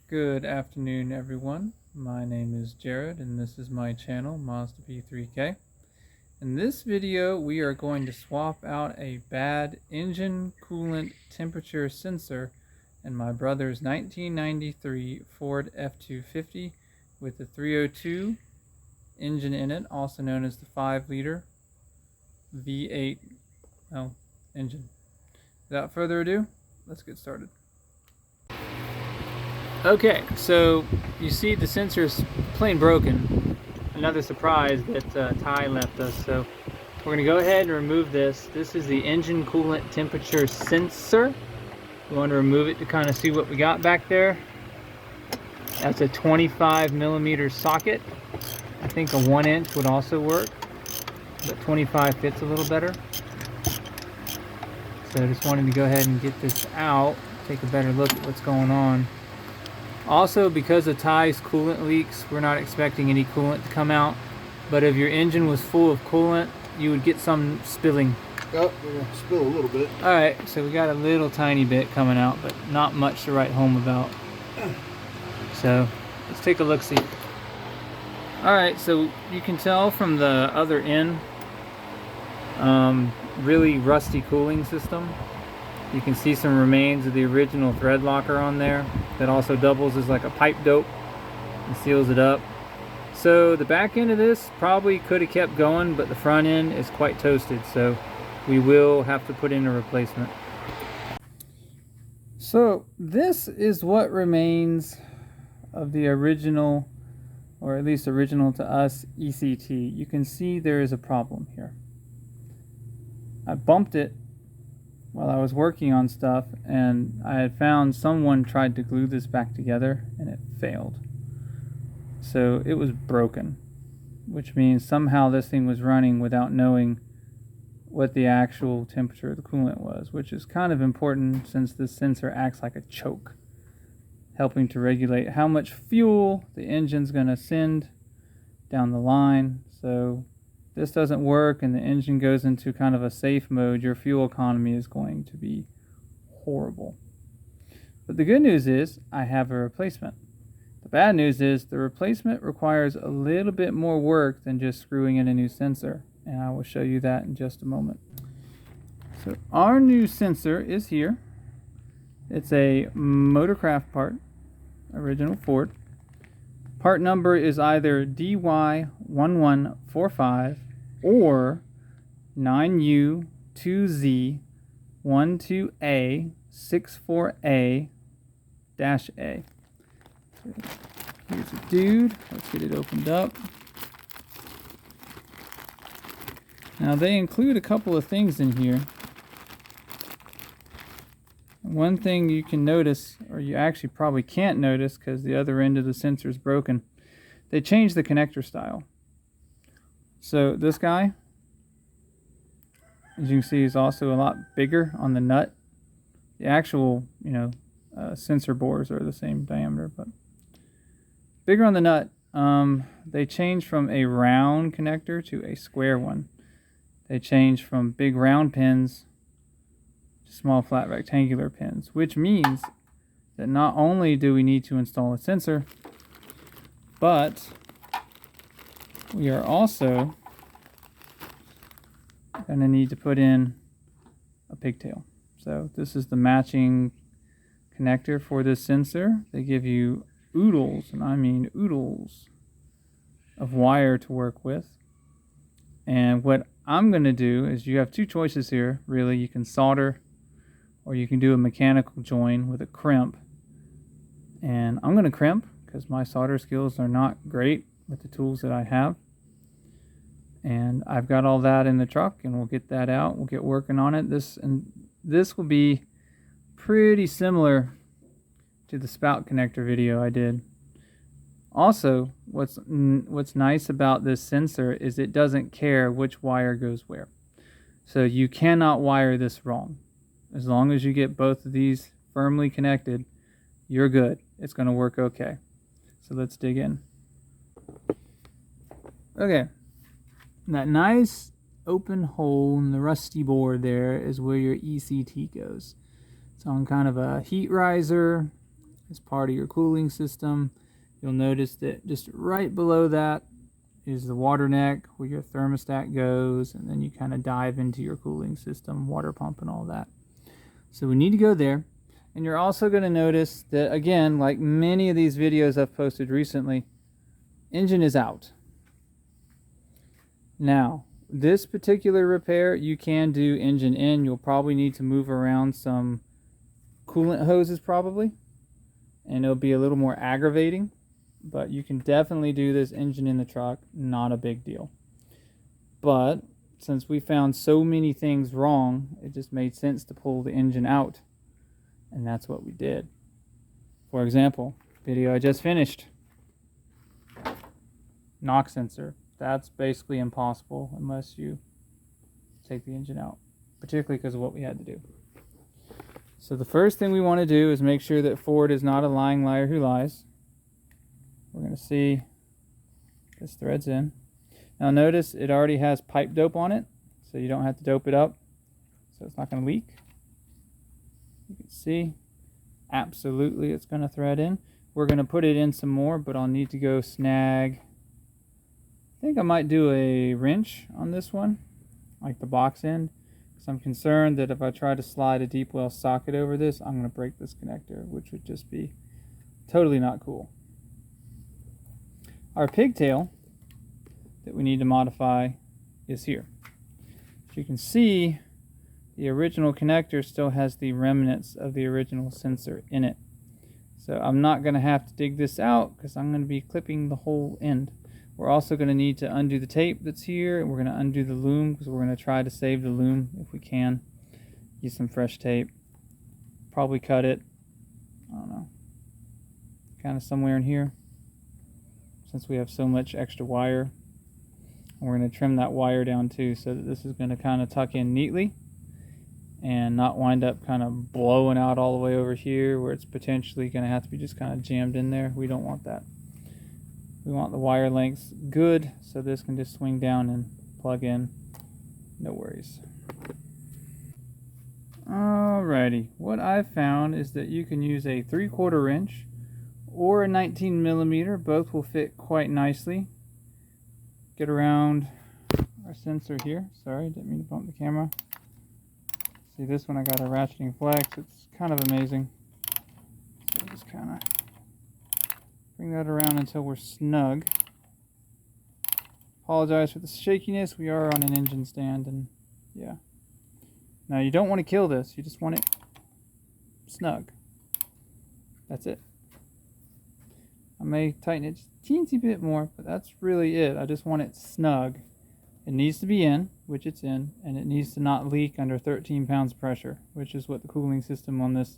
Good afternoon, everyone. My name is Jared, and this is my channel, Mazda P3K. In this video, we are going to swap out a bad engine coolant temperature sensor in my brother's 1993 Ford F250 with the 302 engine in it, also known as the 5-liter V8 engine. Without further ado, let's get started. Okay, so you see the sensor's plain broken. Another surprise that Ty left us. So we're going to go ahead and remove this. This is the engine coolant temperature sensor. We want to remove it to kind of see what we got back there. That's a 25mm socket. I think a 1-inch would also work, but 25 fits a little better. So I just wanted to go ahead and get this out, take a better look at what's going on. Also, because of Ty's coolant leaks, we're not expecting any coolant to come out. But if your engine was full of coolant, you would get some spilling. Oh, we're going to spill a little bit. Alright, so we got a little tiny bit coming out, but not much to write home about. So, let's take a look-see. Alright, so you can tell from the other end, really rusty cooling system. You can see some remains of the original thread locker on there that also doubles as like a pipe dope and seals it up. So the back end of this probably could have kept going, but the front end is quite toasted, so we will have to put in a replacement. So this is what remains of the original, or at least original to us, ECT. You can see there is a problem here. I bumped it while I was working on stuff, and I had found someone tried to glue this back together and it failed. So it was broken, which means somehow this thing was running without knowing what the actual temperature of the coolant was, which is kind of important since this sensor acts like a choke, helping to regulate how much fuel the engine's going to send down the line. So this doesn't work and the engine goes into kind of a safe mode, your fuel economy is going to be horrible. But the good news is I have a replacement. The bad news is the replacement requires a little bit more work than just screwing in a new sensor, and I will show you that in just a moment. So our new sensor is here. It's a Motorcraft part, original Ford. Part number is either DY1145 or 9U2Z12A64A-A. Here's a dude. Let's get it opened up. Now they include a couple of things in here. One thing you can notice, or you actually probably can't notice because the other end of the sensor is broken, they changed the connector style. So this guy, as you can see, is also a lot bigger on the nut. The actual, sensor bores are the same diameter, but bigger on the nut. They changed from a round connector to a square one. They changed from big round pins to small flat rectangular pins, which means that not only do we need to install a sensor, but we are also going to need to put in a pigtail. So this is the matching connector for this sensor. They give you oodles, and I mean oodles, of wire to work with. And what I'm going to do is, you have two choices here, really. You can solder or you can do a mechanical join with a crimp. And I'm going to crimp because my solder skills are not great with the tools that I have. And I've got all that in the truck, and we'll get that out. We'll get working on it. This will be pretty similar to the spout connector video I did. Also, what's nice about this sensor is it doesn't care which wire goes where. So you cannot wire this wrong. As long as you get both of these firmly connected, you're good. It's going to work okay. So let's dig in. Okay. That nice open hole in the rusty board there is where your ECT goes. It's on kind of a heat riser as part of your cooling system. You'll notice that just right below that is the water neck where your thermostat goes, and then you kind of dive into your cooling system, water pump and all that. So we need to go there. And you're also going to notice that, again, like many of these videos I've posted recently, engine is out. Now, this particular repair, you can do engine in. You'll probably need to move around some coolant hoses probably, and it'll be a little more aggravating, but you can definitely do this engine in the truck, not a big deal. But since we found so many things wrong, it just made sense to pull the engine out, and that's what we did. For example, video I just finished, knock sensor. That's basically impossible unless you take the engine out, particularly because of what we had to do. So the first thing we want to do is make sure that Ford is not a lying liar who lies. We're going to see this thread's in. Now notice it already has pipe dope on it, so you don't have to dope it up, so it's not going to leak. You can see absolutely it's going to thread in. We're going to put it in some more, but I'll need to go snag. I think I might do a wrench on this one, like the box end, because I'm concerned that if I try to slide a deep well socket over this, I'm going to break this connector, which would just be totally not cool. Our pigtail that we need to modify is here. As you can see, the original connector still has the remnants of the original sensor in it. So I'm not going to have to dig this out because I'm going to be clipping the whole end. We're also going to need to undo the tape that's here, and we're going to undo the loom because we're going to try to save the loom if we can. Use some fresh tape. Probably cut it, I don't know, kind of somewhere in here, since we have so much extra wire. We're going to trim that wire down too, so that this is going to kind of tuck in neatly and not wind up kind of blowing out all the way over here where it's potentially going to have to be just kind of jammed in there. We don't want that. We want the wire lengths good, so this can just swing down and plug in. No worries. Alrighty, what I've found is that you can use a 3/4 inch or a 19 millimeter. Both will fit quite nicely. Get around our sensor here. Sorry, didn't mean to bump the camera. See, this one I got a ratcheting flex. It's kind of amazing. So just kind of bring that around until we're snug. Apologize for the shakiness. We are on an engine stand, and yeah. Now you don't want to kill this. You just want it snug. That's it. I may tighten it just a teensy bit more, but that's really it. I just want it snug. It needs to be in, which it's in, and it needs to not leak under 13 pounds of pressure, which is what the cooling system on this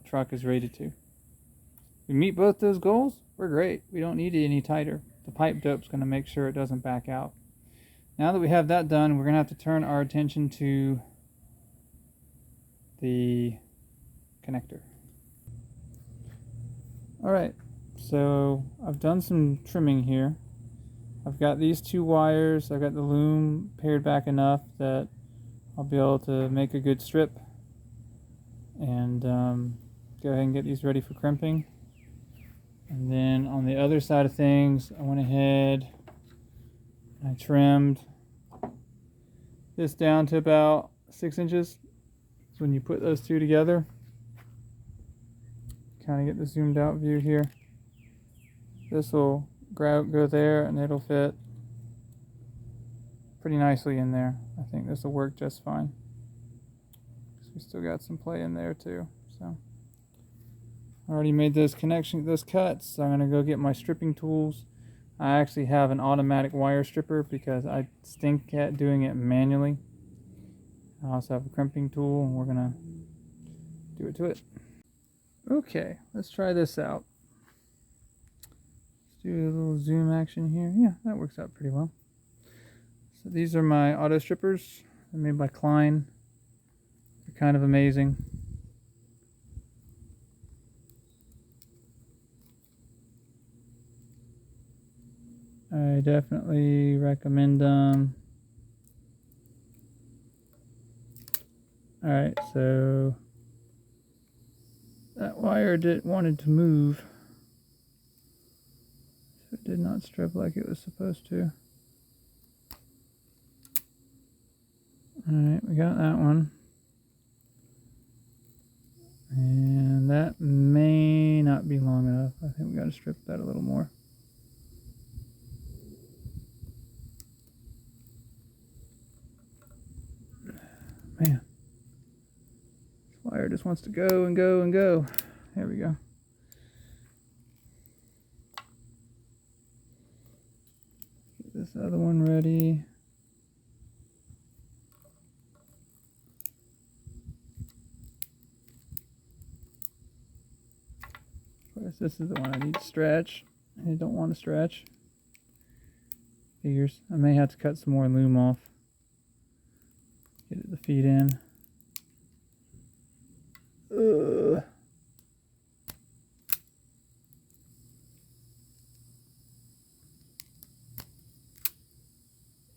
truck is rated to. If we meet both those goals, we're great. We don't need it any tighter. The pipe dope's going to make sure it doesn't back out. Now that we have that done, we're going to have to turn our attention to the connector. Alright, so I've done some trimming here. I've got these two wires. I've got the loom paired back enough that I'll be able to make a good strip and go ahead and get these ready for crimping. And then on the other side of things, I went ahead and I trimmed this down to about 6 inches. So when you put those two together, kind of get the zoomed out view here. This will go there and it'll fit pretty nicely in there. I think this will work just fine. We still got some play in there too. So I already made those connections, those cuts. So I'm going to go get my stripping tools. I actually have an automatic wire stripper because I stink at doing it manually. I also have a crimping tool, and we're going to do it to it. Okay, let's try this out. Let's do a little zoom action here. Yeah, that works out pretty well. So these are my auto strippers. They're made by Klein. They're kind of amazing. I definitely recommend them. Alright, so that wire wanted to move. So it did not strip like it was supposed to. Alright, we got that one. And that may not be long enough. I think we got to strip that a little more. Man, this wire just wants to go and go and go. There we go. Get this other one ready. Of course, this is the one I need to stretch. I don't want to stretch. Figures. I may have to cut some more loom off. Get the feet in. Ugh.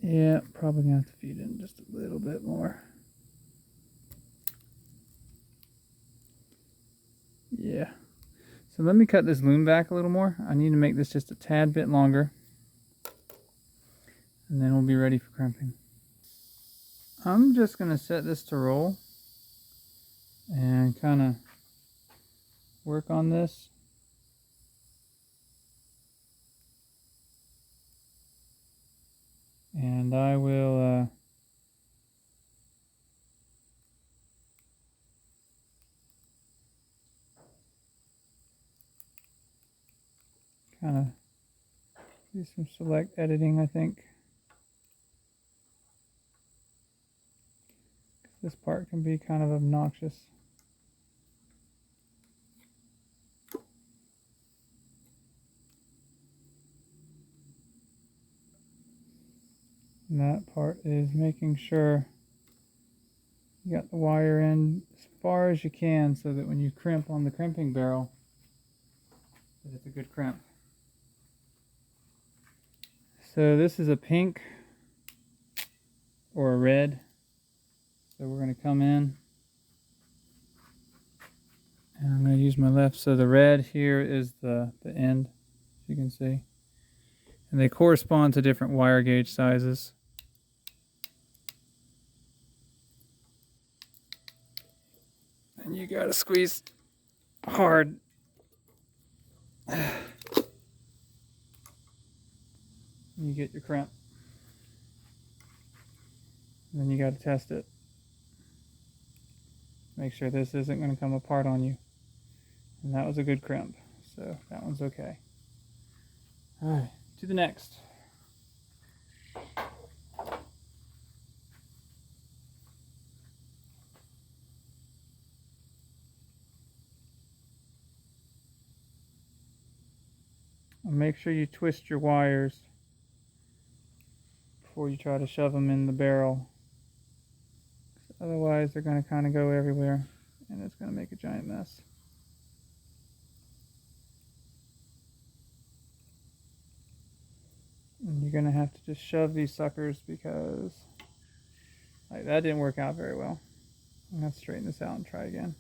Yeah, probably gonna have to feed in just a little bit more. Yeah. So let me cut this loom back a little more. I need to make this just a tad bit longer. And then we'll be ready for crimping. I'm just going to set this to roll and kind of work on this. And I will kind of do some select editing, I think. This part can be kind of obnoxious. And that part is making sure you got the wire in as far as you can so that when you crimp on the crimping barrel, that it's a good crimp. So this is a pink or a red. So we're going to come in and I'm going to use my left. So the red here is the end, as you can see. And they correspond to different wire gauge sizes. And you got to squeeze hard. You get your crimp. And then you got to test it. Make sure this isn't going to come apart on you. And that was a good crimp, so that one's okay. Alright, to the next. And make sure you twist your wires before you try to shove them in the barrel. Otherwise, they're going to kind of go everywhere, and it's going to make a giant mess. And you're going to have to just shove these suckers because like that didn't work out very well. I'm going to have to straighten this out and try again.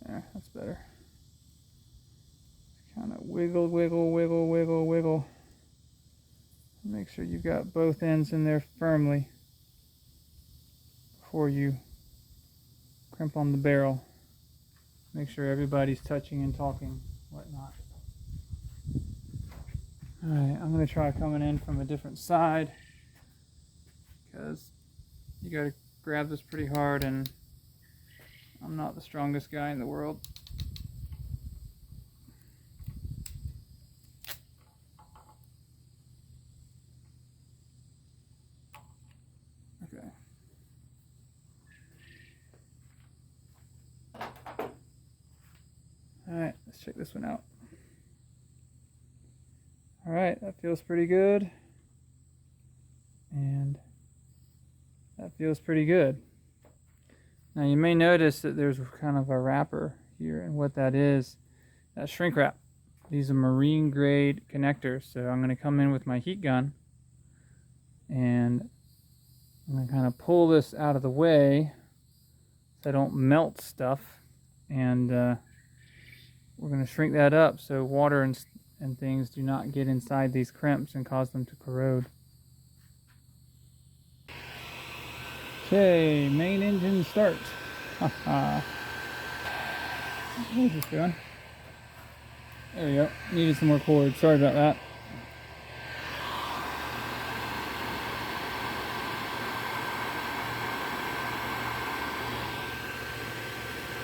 There, that's better. Kind of wiggle, wiggle, wiggle, wiggle, wiggle. Make sure you've got both ends in there firmly before you crimp on the barrel. Make sure everybody's touching and talking, whatnot. Alright, I'm going to try coming in from a different side because you got to grab this pretty hard and I'm not the strongest guy in the world. Okay. Alright, let's check this one out. Alright, that feels pretty good. And that feels pretty good. Now you may notice that there's kind of a wrapper here, and what that is, that's shrink wrap. These are marine grade connectors, so I'm going to come in with my heat gun kind of pull this out of the way so I don't melt stuff, and we're going to shrink that up so water and things do not get inside these crimps and cause them to corrode. Okay, main engine start. Haha. Where's this going? There we go. Needed some more cord. Sorry about that.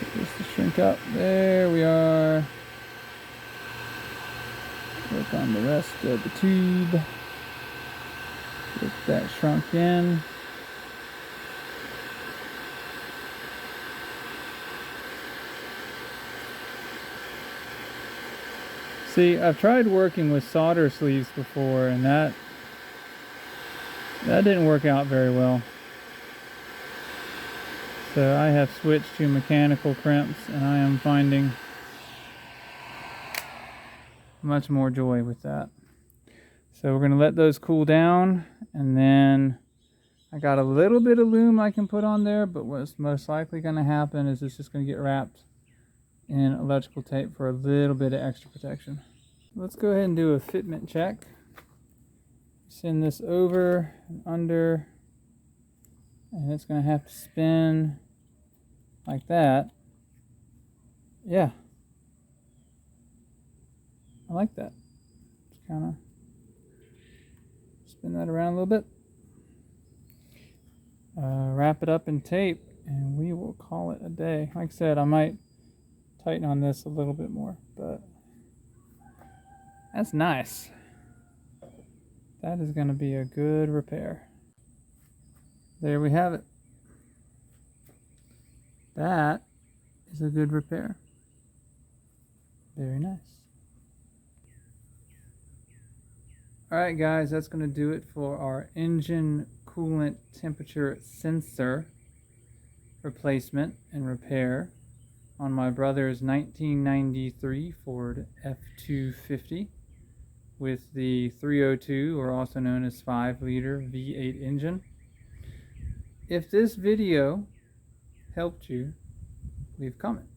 Get this to shrink up. There we are. Work on the rest of the tube. Get that shrunk in. See, I've tried working with solder sleeves before, and that didn't work out very well. So I have switched to mechanical crimps, and I am finding much more joy with that. So we're going to let those cool down, and then I got a little bit of loom I can put on there, but what's most likely going to happen is it's just going to get wrapped in electrical tape for a little bit of extra protection. Let's go ahead and do a fitment check. Send this over and under, and it's going to have to spin like that. Yeah, I like that. Just kind of spin that around a little bit. Wrap it up in tape, and we will call it a day. Like I said, I might tighten on this a little bit more, but that's nice. That is going to be a good repair. There we have it. That is a good repair. Very nice. Alright guys, that's going to do it for our engine coolant temperature sensor replacement and repair on my brother's 1993 Ford F250 with the 302, or also known as 5-liter V8 engine. If this video helped you, leave a comment.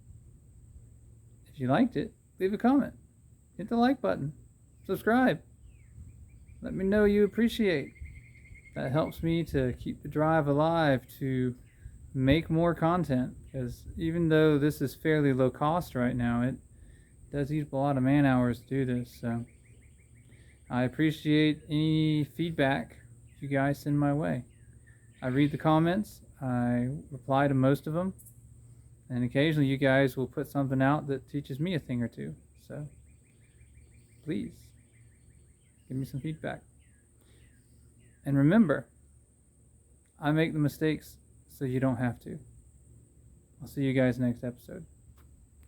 If you liked it, leave a comment. Hit the like button. Subscribe. Let me know you appreciate. That helps me to keep the drive alive to make more content, because even though this is fairly low cost right now, it does use a lot of man hours to do this. So I appreciate any feedback you guys send my way. I read the comments, I reply to most of them, and occasionally you guys will put something out that teaches me a thing or two. So please give me some feedback. And remember, I make the mistakes so you don't have to. I'll see you guys next episode.